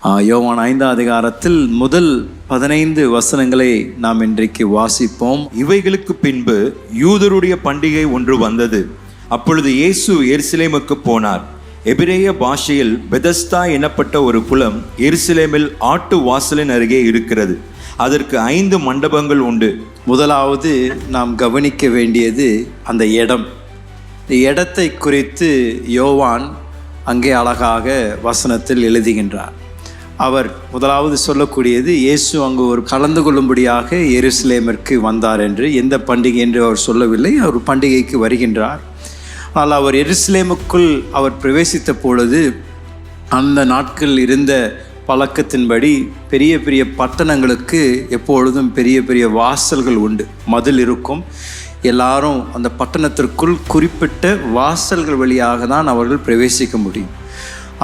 யோவான் 5ஆம் அதிகாரத்தில் முதல் 15 வசனங்களை நாம் இன்றைக்கு வாசிப்போம். இவைகளுக்கு பின்பு யூதருடைய பண்டிகை ஒன்று வந்தது. அப்பொழுது இயேசு எருசலேமுக்கு போனார். எபிரேய பாஷையில் பெதஸ்தா எனப்பட்ட ஒரு குளம் எருசலேமில் ஆட்டு வாசலின் அருகே இருக்கிறது. அதற்கு 5 மண்டபங்கள் உண்டு. முதலாவது நாம் கவனிக்க வேண்டியது அந்த இடம். இடத்தை குறித்து யோவான் அங்கே அழகாக வசனத்தில் எழுதுகின்றார். அவர் முதலாவது சொல்லக்கூடியது இயேசு அங்கு ஒரு கலந்து கொள்ளும்படியாக எருசலேமிற்கு வந்தார் என்று. எந்த பண்டிகை என்று அவர் சொல்லவில்லை, அவர் பண்டிகைக்கு வருகின்றார். ஆனால் அவர் எருசலேமுக்குள் அவர் பிரவேசித்த பொழுது அந்த நாட்கள் இருந்த பழக்கத்தின்படி பெரிய பெரிய பட்டணங்களுக்கு எப்பொழுதும் பெரிய பெரிய வாசல்கள் உண்டு, மதில் இருக்கும். எல்லாரும் அந்த பட்டணத்திற்குள் குறிப்பிட்ட வாசல்கள் வழியாக தான் அவர்கள் பிரவேசிக்க முடியும்.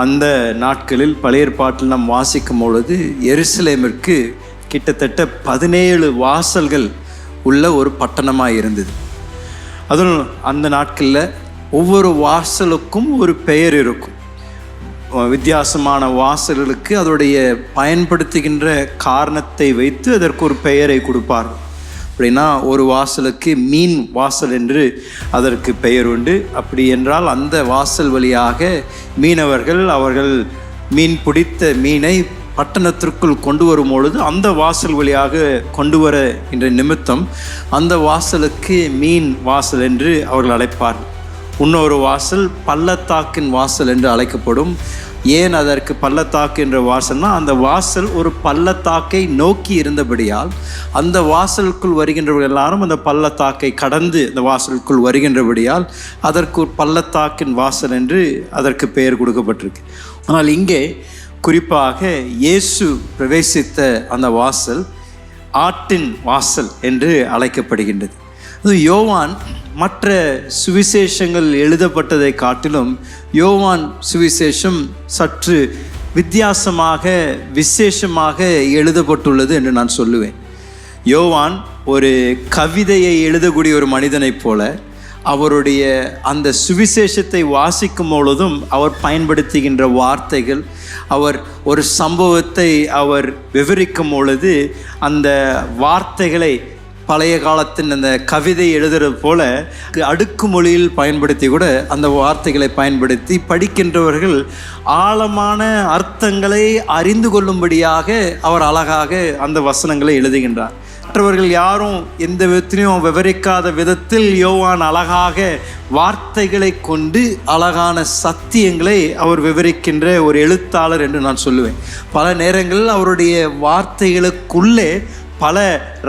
அந்த நாட்களில் பழைய ஏற்பாட்டில் நாம் வாசிக்கும் பொழுது எருசலேமிற்கு கிட்டத்தட்ட 17 வாசல்கள் உள்ள ஒரு பட்டணமாக இருந்தது. அதுவும் அந்த நாட்களில் ஒவ்வொரு வாசலுக்கும் ஒரு பெயர் இருக்கும். வித்தியாசமான வாசல்களுக்கு அதோடைய பயன்படுத்துகின்ற காரணத்தை வைத்து அதற்கு ஒரு பெயரை கொடுப்பார்கள். அப்படின்னா ஒரு வாசலுக்கு மீன் வாசல் என்று அதற்கு பெயர் உண்டு. அப்படி என்றால் அந்த வாசல் வழியாக மீனவர்கள் அவர்கள் மீன் பிடித்த மீனை பட்டணத்திற்குள் கொண்டு வரும் பொழுது அந்த வாசல் வழியாக கொண்டு வர என்ற நிமித்தம் அந்த வாசலுக்கு மீன் வாசல் என்று அவர்கள் அழைப்பார்கள். இன்னொரு வாசல் பள்ளத்தாக்கின் வாசல் என்று அழைக்கப்படும். ஏன் அதற்கு பள்ளத்தாக்கு என்ற வாசல்னா, அந்த வாசல் ஒரு பள்ளத்தாக்கை நோக்கி இருந்தபடியால் அந்த வாசலுக்குள் வருகின்றவர்கள் எல்லாரும் அந்த பள்ளத்தாக்கை கடந்து அந்த வாசலுக்குள் வருகின்றபடியால் அதற்கு ஒரு பள்ளத்தாக்கின் வாசல் என்று அதற்கு பெயர் கொடுக்கப்பட்டிருக்கு. ஆனால் இங்கே குறிப்பாக இயேசு பிரவேசித்த அந்த வாசல் ஆட்டின் வாசல் என்று அழைக்கப்படுகின்றது. அது யோவான் மற்ற சுவிசேஷங்கள் எழுதப்பட்டதை காட்டிலும் யோவான் சுவிசேஷம் சற்று வித்தியாசமாக விசேஷமாக எழுதப்பட்டுள்ளது என்று நான் சொல்லுவேன். யோவான் ஒரு கவிதையை எழுதக்கூடிய ஒரு மனிதனைப் போல அவருடைய அந்த சுவிசேஷத்தை வாசிக்கும் பொழுதும் அவர் பயன்படுத்துகின்ற வார்த்தைகள், அவர் ஒரு சம்பவத்தை அவர் விவரிக்கும் பொழுது அந்த வார்த்தைகளை பழைய காலத்தின் அந்த கவிதை எழுதுறது போல அடுக்கு மொழியில் பயன்படுத்தி கூட அந்த வார்த்தைகளை பயன்படுத்தி படிக்கின்றவர்கள் ஆழமான அர்த்தங்களை அறிந்து கொள்ளும்படியாக அவர் அழகாக அந்த வசனங்களை எழுதுகின்றார். மற்றவர்கள் யாரும் எந்த விதத்திலையும் விவரிக்காத விதத்தில் யோவான் அழகாக வார்த்தைகளை கொண்டு அழகான சத்தியங்களை அவர் விவரிக்கின்ற ஒரு எழுத்தாளர் என்று நான் சொல்லுவேன். பல நேரங்களில் அவருடைய வார்த்தைகளுக்குள்ளே பல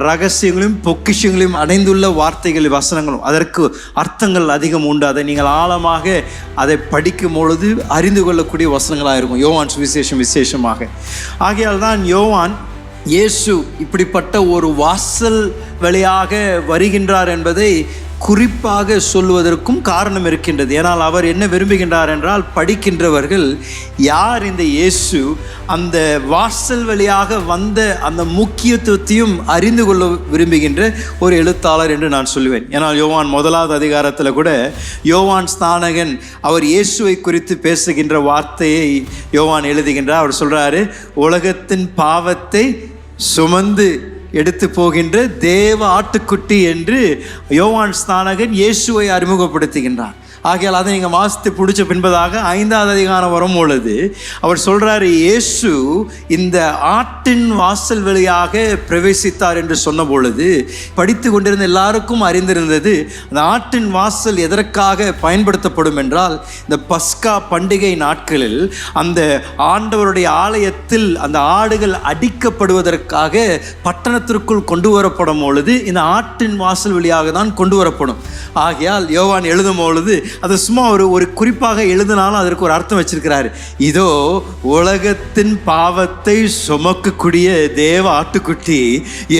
ரகசியங்களையும் பொக்கிஷங்களையும் அடைந்துள்ள வார்த்தைகள் வசனங்களும் அதற்கு அர்த்தங்கள் அதிகம் உண்டு. அதை நீங்கள் ஆழமாக அதை படிக்கும் பொழுது அறிந்து கொள்ளக்கூடிய வசனங்களாக இருக்கும் யோவான் சுவிசேஷம் விசேஷமாக. ஆகையால் தான் யோவான் இயேசு இப்படிப்பட்ட ஒரு வாசல் வழியாக வருகின்றார் என்பதை குறிப்பாக சொல்லுவதற்கும் காரணம் இருக்கின்றது. ஏனால் அவர் என்ன விரும்புகின்றார் என்றால், படிக்கின்றவர்கள் யார் இந்த இயேசு, அந்த வாசல் வழியாக வந்த அந்த முக்கியத்துவத்தையும் அறிந்து கொள்ள விரும்புகின்ற ஒரு எழுத்தாளர் என்று நான் சொல்லுவேன். ஏனால் யோவான் 1ஆவது அதிகாரத்தில் கூட யோவான் ஸ்நானகன் அவர் இயேசுவை குறித்து பேசுகின்ற வார்த்தையை யோவான் எழுதுகின்றார். அவர் சொல்கிறாரு, உலகத்தின் பாவத்தை சுமந்து எடுத்து போகின்ற தேவ ஆட்டுக்குட்டி என்று யோவான் ஸ்நானகன் இயேசுவை அறிமுகப்படுத்துகின்றார். ஆகையால் அதை நீங்கள் வாசித்து பிடிச்ச பின்பதாக 5ஆவது அதிகாரம் வரும் பொழுது அவர் சொல்கிறாரு, இயேசு இந்த ஆட்டின் வாசல் வழியாக பிரவேசித்தார் என்று சொன்ன பொழுது படித்து கொண்டிருந்த எல்லாருக்கும் அறிந்திருந்தது அந்த ஆட்டின் வாசல் எதற்காக பயன்படுத்தப்படும் என்றால், இந்த பஸ்கா பண்டிகை நாட்களில் அந்த ஆண்டவருடைய ஆலயத்தில் அந்த ஆடுகள் அடிக்கப்படுவதற்காக பட்டணத்திற்குள் கொண்டு வரப்படும் பொழுது இந்த ஆட்டின் வாசல் வழியாக தான் கொண்டு வரப்படும். ஆகையால் யோவான் எழுதும் பொழுது அது சும்மா ஒரு குறிப்பாக எழுதினாலும் அதற்கு ஒரு அர்த்தம் வச்சிருக்கிறாரு. இதோ உலகத்தின் பாவத்தை சுமக்கக்கூடிய தேவ ஆட்டுக்குட்டி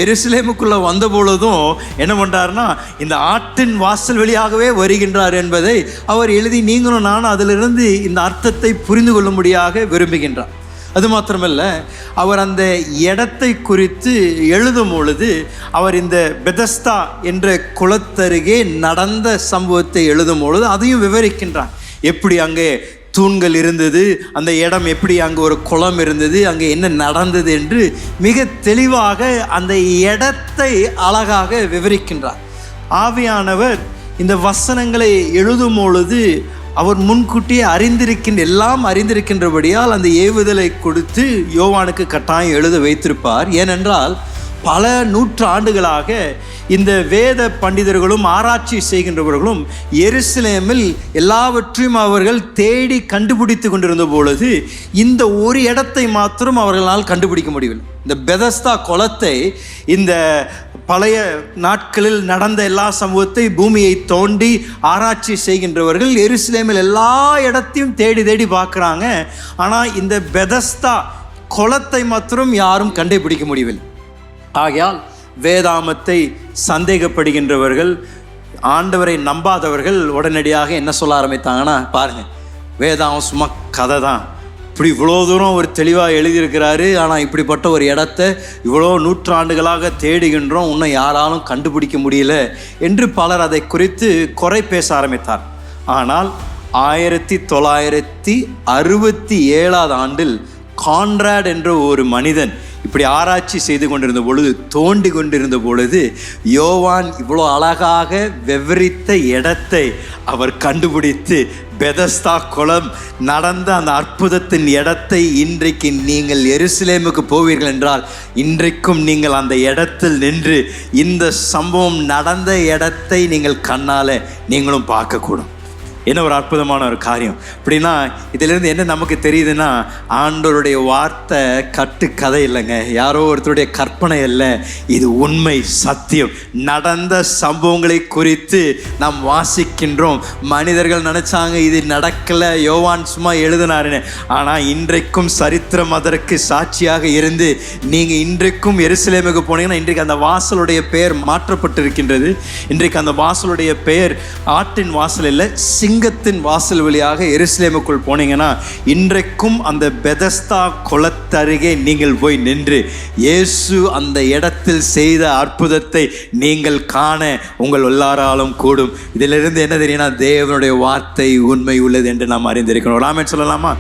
எருசலேமுக்குள்ள வந்த பொழுதும் என்ன பண்றாருன்னா, இந்த ஆட்டின் வாசல் வழியாகவே வருகின்றார் என்பதை அவர் எழுதி நீங்களும் நானும் அதிலிருந்து இந்த அர்த்தத்தை புரிந்து கொள்ளும்படியாக விரும்புகின்றார். அது மாத்திரமல்ல, அவர் அந்த இடத்தை குறித்து எழுதும் பொழுது அவர் இந்த பெதஸ்தா என்ற குளத்தருகே நடந்த சம்பவத்தை எழுதும் பொழுது அதையும் விவரிக்கின்றார். எப்படி அங்கே தூண்கள் இருந்தது, அந்த இடம் எப்படி, அங்கே ஒரு குளம் இருந்தது, அங்கே என்ன நடந்தது என்று மிக தெளிவாக அந்த இடத்தை அழகாக விவரிக்கின்றார். ஆவியானவர் இந்த வசனங்களை எழுதும் பொழுது அவர் முன்கூட்டியே எல்லாம் அறிந்திருக்கின்றபடியால் அந்த ஏவுதலை கொடுத்து யோவானுக்கு கட்டாயம் எழுத வைத்திருப்பார். ஏனென்றால் பல நூற்றாண்டுகளாக இந்த வேத பண்டிதர்களும் ஆராய்ச்சி செய்கின்றவர்களும் எருசலேமில் எல்லாவற்றையும் அவர்கள் தேடி கண்டுபிடித்து கொண்டிருந்த பொழுது இந்த ஒரு இடத்தை மாத்திரம் அவர்களால் கண்டுபிடிக்க முடியவில்லை. இந்த பெதஸ்தா குளத்தை, இந்த பழைய நாட்களில் நடந்த எல்லா சமூகத்தை பூமியை தோண்டி ஆராய்ச்சி செய்கின்றவர்கள் எருசலேமில் எல்லா இடத்தையும் தேடி தேடி பார்க்குறாங்க. ஆனால் இந்த பெதஸ்தா குளத்தை மாத்திரம் யாரும் கண்டுபிடிக்க முடியவில்லை. ஆகையால் வேதாமத்தை சந்தேகப்படுகின்றவர்கள், ஆண்டவரை நம்பாதவர்கள் உடனடியாக என்ன சொல்ல ஆரம்பித்தாங்கன்னா, பாருங்கள், வேதாமம் சும்மா கதை தான், இப்படி இவ்வளோ தூரம் ஒரு தெளிவாக எழுதியிருக்கிறாரு, ஆனால் இப்படிப்பட்ட ஒரு இடத்த இவ்வளோ நூற்றாண்டுகளாக தேடுகின்றோம், இன்னும் யாராலும் கண்டுபிடிக்க முடியல என்று பலர் அதை குறித்து குறை பேச ஆரம்பித்தார். ஆனால் 1967 ஆண்டில் கான்ராட் என்ற ஒரு மனிதன் இப்படி ஆராய்ச்சி செய்து கொண்டிருந்த பொழுது, தோண்டி கொண்டிருந்த பொழுது, யோவான் இவ்வளோ அழகாக விவரித்த இடத்தை அவர் கண்டுபிடித்து, பெதஸ்தா குளம் நடந்த அந்த அற்புதத்தின் இடத்தை, இன்றைக்கு நீங்கள் எருசலேமுக்கு போவீர்கள் என்றால் இன்றைக்கும் நீங்கள் அந்த இடத்தில் நின்று இந்த சம்பவம் நடந்த இடத்தை நீங்கள் கண்ணால் நீங்களும் பார்க்கக்கூடும். என்ன ஒரு அற்புதமான ஒரு காரியம்! அப்படின்னா இதிலிருந்து என்ன நமக்கு தெரியுதுன்னா, ஆண்டவருடைய வார்த்தை கட்டு கதை இல்லைங்க, யாரோ ஒருத்தருடைய கற்பனை இல்லை, இது உண்மை, சத்தியம், நடந்த சம்பவங்களை குறித்து நாம் வாசிக்கின்றோம். மனிதர்கள் நினைச்சாங்க இது நடக்கல, யோவான் சும்மா எழுதினாருன்னு. ஆனால் இன்றைக்கும் சரித்திரம் அதற்கு சாட்சியாக இருந்து, நீங்கள் இன்றைக்கும் எருசலேமுக்கு போனீங்கன்னா இன்றைக்கு அந்த வாசலுடைய பெயர் மாற்றப்பட்டிருக்கின்றது. இன்றைக்கு அந்த வாசலுடைய பெயர் ஆட்டின் வாசல் இல்லை, சிங்கத்தின் வாசல் வழியாக எருசலேமுக்குள் போனீங்கன்னா இன்றைக்கும் அந்த பெதஸ்தா குளத்தருகே நீங்கள் போய் நின்று இயேசு அந்த இடத்தில் செய்த அற்புதத்தை நீங்கள் காண உங்கள் எல்லாராலும் கூடும். இதிலிருந்து என்ன தெரியும்னா, தேவனுடைய வார்த்தை உண்மை உள்ளது என்று நாம் அறிந்திருக்கிறோம். ஆமென் சொல்லலாமா?